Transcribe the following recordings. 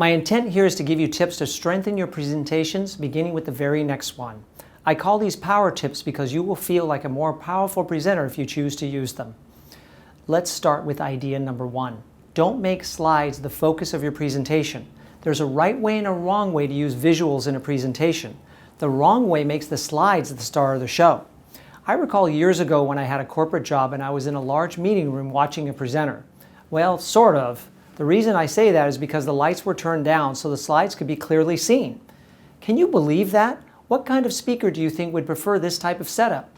My intent here is to give you tips to strengthen your presentations, beginning with the very next one. I call these power tips because you will feel like a more powerful presenter if you choose to use them. Let's start with idea number 1. Don't make slides the focus of your presentation. There's a right way and a wrong way to use visuals in a presentation. The wrong way makes the slides the star of the show. I recall years ago when I had a corporate job and I was in a large meeting room watching a presenter. Well, sort of. The reason I say that is because the lights were turned down so the slides could be clearly seen. Can you believe that? What kind of speaker do you think would prefer this type of setup?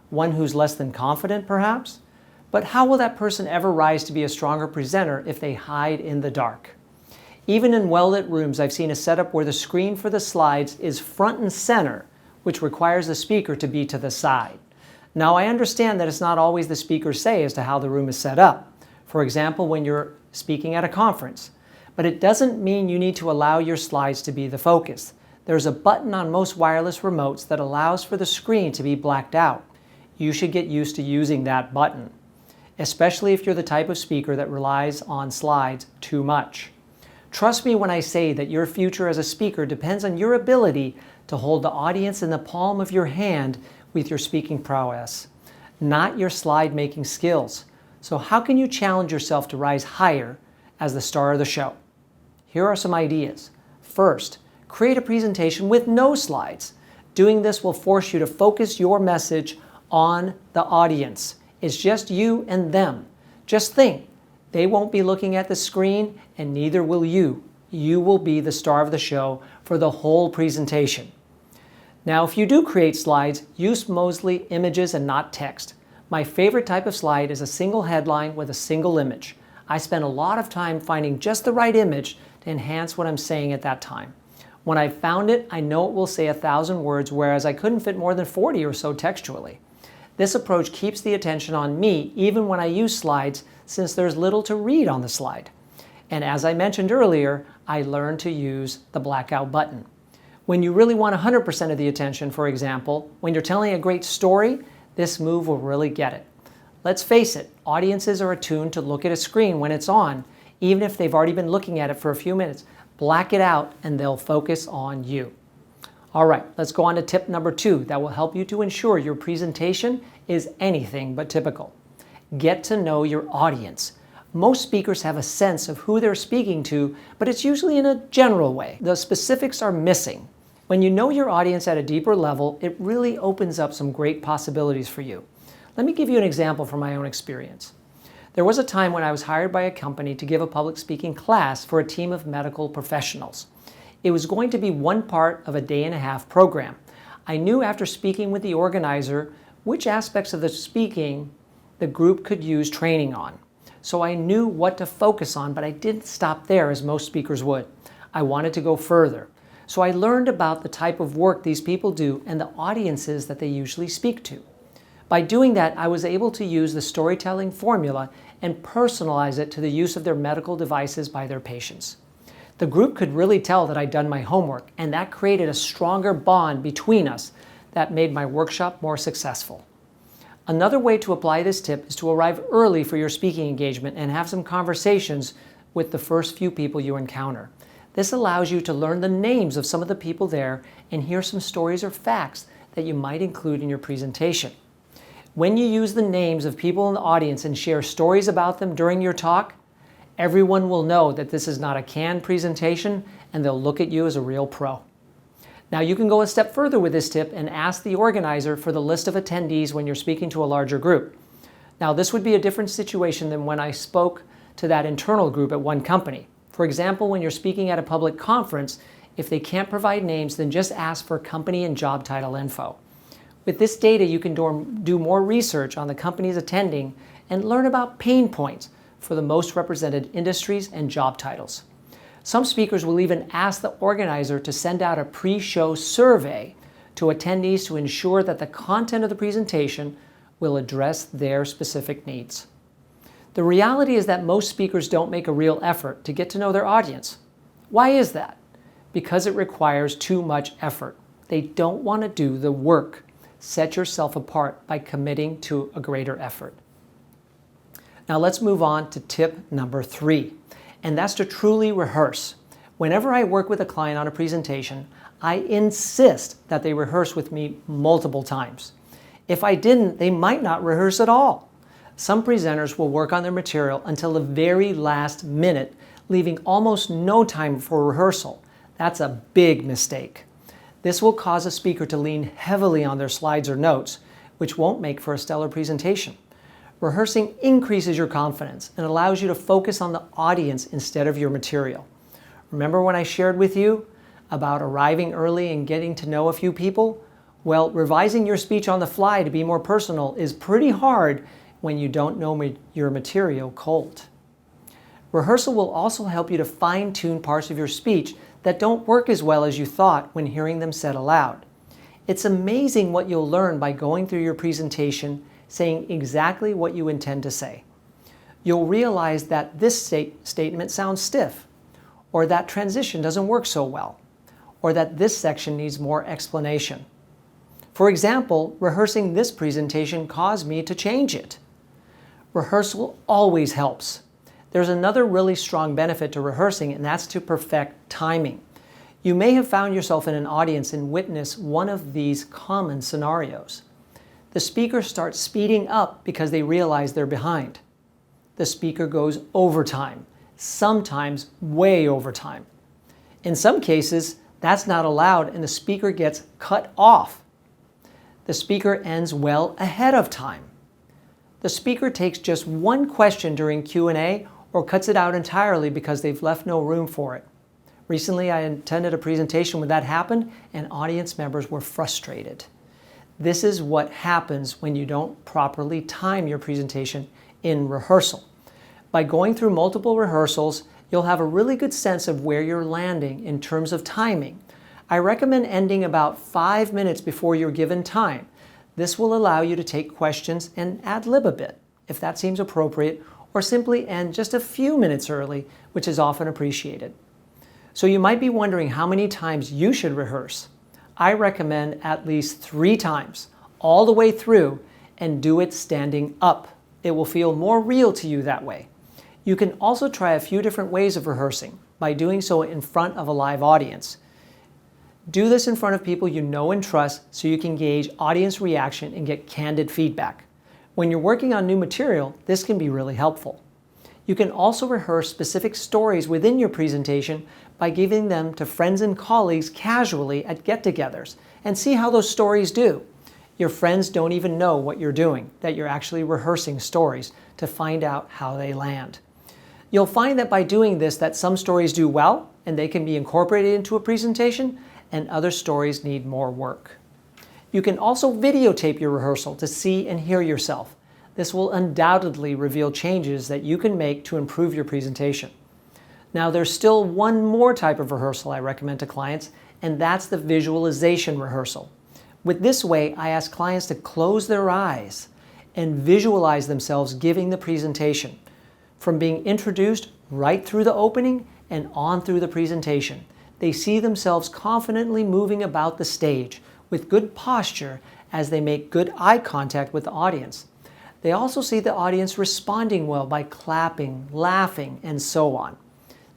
One who's less than confident, perhaps? But how will that person ever rise to be a stronger presenter if they hide in the dark? Even in well-lit rooms, I've seen a setup where the screen for the slides is front and center, which requires the speaker to be to the side. Now, I understand that it's not always the speaker's say as to how the room is set up. For example, when you're speaking at a conference. But it doesn't mean you need to allow your slides to be the focus. There's a button on most wireless remotes that allows for the screen to be blacked out. You should get used to using that button, especially if you're the type of speaker that relies on slides too much. Trust me when I say that your future as a speaker depends on your ability to hold the audience in the palm of your hand with your speaking prowess, not your slide making skills. So how can you challenge yourself to rise higher as the star of the show? Here are some ideas. First, create a presentation with no slides. Doing this will force you to focus your message on the audience. It's just you and them. Just think, they won't be looking at the screen and neither will you. You will be the star of the show for the whole presentation. Now, if you do create slides, use mostly images and not text. My favorite type of slide is a single headline with a single image. I spend a lot of time finding just the right image to enhance what I'm saying at that time. When I've found it, I know it will say 1,000 words, whereas I couldn't fit more than 40 or so textually. This approach keeps the attention on me even when I use slides, since there's little to read on the slide. And as I mentioned earlier, I learned to use the blackout button. When you really want 100% of the attention, for example, when you're telling a great story, this move will really get it. Let's face it, audiences are attuned to look at a screen when it's on, even if they've already been looking at it for a few minutes. Black it out and they'll focus on you. All right, let's go on to tip number 2 that will help you to ensure your presentation is anything but typical. Get to know your audience. Most speakers have a sense of who they're speaking to, but it's usually in a general way. The specifics are missing. When you know your audience at a deeper level, it really opens up some great possibilities for you. Let me give you an example from my own experience. There was a time when I was hired by a company to give a public speaking class for a team of medical professionals. It was going to be one part of a day-and-a-half program. I knew after speaking with the organizer which aspects of the speaking the group could use training on. So I knew what to focus on, but I didn't stop there as most speakers would. I wanted to go further. So I learned about the type of work these people do and the audiences that they usually speak to. By doing that, I was able to use the storytelling formula and personalize it to the use of their medical devices by their patients. The group could really tell that I'd done my homework, and that created a stronger bond between us that made my workshop more successful. Another way to apply this tip is to arrive early for your speaking engagement and have some conversations with the first few people you encounter. This allows you to learn the names of some of the people there and hear some stories or facts that you might include in your presentation. When you use the names of people in the audience and share stories about them during your talk, everyone will know that this is not a canned presentation and they'll look at you as a real pro. Now you can go a step further with this tip and ask the organizer for the list of attendees when you're speaking to a larger group. Now this would be a different situation than when I spoke to that internal group at one company. For example, when you're speaking at a public conference, if they can't provide names, then just ask for company and job title info. With this data, you can do more research on the companies attending and learn about pain points for the most represented industries and job titles. Some speakers will even ask the organizer to send out a pre-show survey to attendees to ensure that the content of the presentation will address their specific needs. The reality is that most speakers don't make a real effort to get to know their audience. Why is that? Because it requires too much effort. They don't want to do the work. Set yourself apart by committing to a greater effort. Now let's move on to tip number 3, and that's to truly rehearse. Whenever I work with a client on a presentation, I insist that they rehearse with me multiple times. If I didn't, they might not rehearse at all. Some presenters will work on their material until the very last minute, leaving almost no time for rehearsal. That's a big mistake. This will cause a speaker to lean heavily on their slides or notes, which won't make for a stellar presentation. Rehearsing increases your confidence and allows you to focus on the audience instead of your material. Remember when I shared with you about arriving early and getting to know a few people? Well, revising your speech on the fly to be more personal is pretty hard when you don't know your material cold. Rehearsal will also help you to fine-tune parts of your speech that don't work as well as you thought when hearing them said aloud. It's amazing what you'll learn by going through your presentation, saying exactly what you intend to say. You'll realize that this statement sounds stiff, or that transition doesn't work so well, or that this section needs more explanation. For example, rehearsing this presentation caused me to change it. Rehearsal always helps. There's another really strong benefit to rehearsing, and that's to perfect timing. You may have found yourself in an audience and witnessed one of these common scenarios. The speaker starts speeding up because they realize they're behind. The speaker goes overtime, sometimes way over time. In some cases, that's not allowed and the speaker gets cut off. The speaker ends well ahead of time. The speaker takes just one question during Q&A or cuts it out entirely because they've left no room for it. Recently, I attended a presentation where that happened and audience members were frustrated. This is what happens when you don't properly time your presentation in rehearsal. By going through multiple rehearsals, you'll have a really good sense of where you're landing in terms of timing. I recommend ending about 5 minutes before you're given time. This will allow you to take questions and ad-lib a bit, if that seems appropriate, or simply end just a few minutes early, which is often appreciated. So you might be wondering how many times you should rehearse. I recommend at least 3 times, all the way through, and do it standing up. It will feel more real to you that way. You can also try a few different ways of rehearsing by doing so in front of a live audience. Do this in front of people you know and trust so you can gauge audience reaction and get candid feedback. When you're working on new material, this can be really helpful. You can also rehearse specific stories within your presentation by giving them to friends and colleagues casually at get-togethers and see how those stories do. Your friends don't even know what you're doing, that you're actually rehearsing stories to find out how they land. You'll find that by doing this that some stories do well and they can be incorporated into a presentation and other stories need more work. You can also videotape your rehearsal to see and hear yourself. This will undoubtedly reveal changes that you can make to improve your presentation. Now, there's still one more type of rehearsal I recommend to clients, and that's the visualization rehearsal. With this way, I ask clients to close their eyes and visualize themselves giving the presentation, from being introduced right through the opening and on through the presentation. They see themselves confidently moving about the stage with good posture as they make good eye contact with the audience. They also see the audience responding well by clapping, laughing, and so on.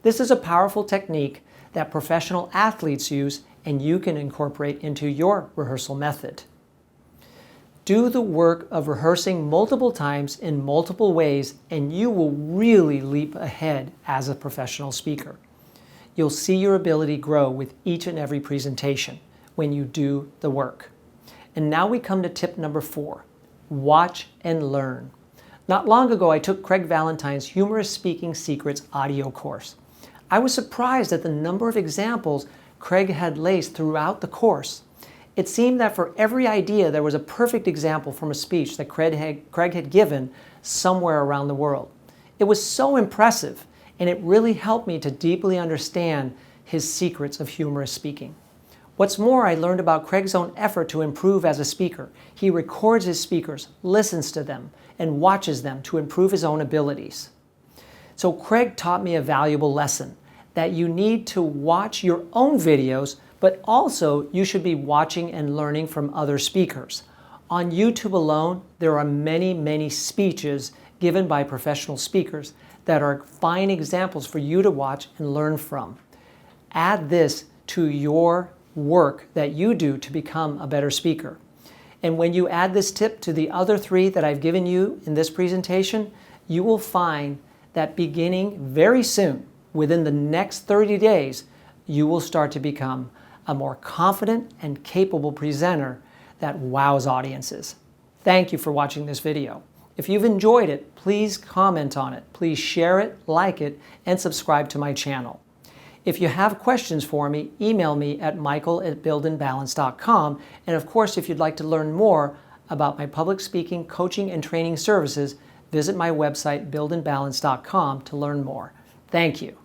This is a powerful technique that professional athletes use and you can incorporate into your rehearsal method. Do the work of rehearsing multiple times in multiple ways and you will really leap ahead as a professional speaker. You'll see your ability grow with each and every presentation when you do the work. And now we come to tip number 4, watch and learn. Not long ago, I took Craig Valentine's Humorous Speaking Secrets audio course. I was surprised at the number of examples Craig had laced throughout the course. It seemed that for every idea, there was a perfect example from a speech that Craig had given somewhere around the world. It was so impressive, and it really helped me to deeply understand his secrets of humorous speaking. What's more, I learned about Craig's own effort to improve as a speaker. He records his speakers, listens to them, and watches them to improve his own abilities. So Craig taught me a valuable lesson, that you need to watch your own videos, but also you should be watching and learning from other speakers. On YouTube alone, there are many, many speeches given by professional speakers that are fine examples for you to watch and learn from. add this to your work that you do to become a better speaker. And when you add this tip to the other 3 that I've given you in this presentation, you will find that beginning very soon, within the next 30 days, you will start to become a more confident and capable presenter that wows audiences. Thank you for watching this video. If you've enjoyed it, please comment on it. Please share it, like it, and subscribe to my channel. If you have questions for me, email me at michael@buildandbalance.com. And of course, if you'd like to learn more about my public speaking, coaching, and training services, visit my website, buildandbalance.com, to learn more. Thank you.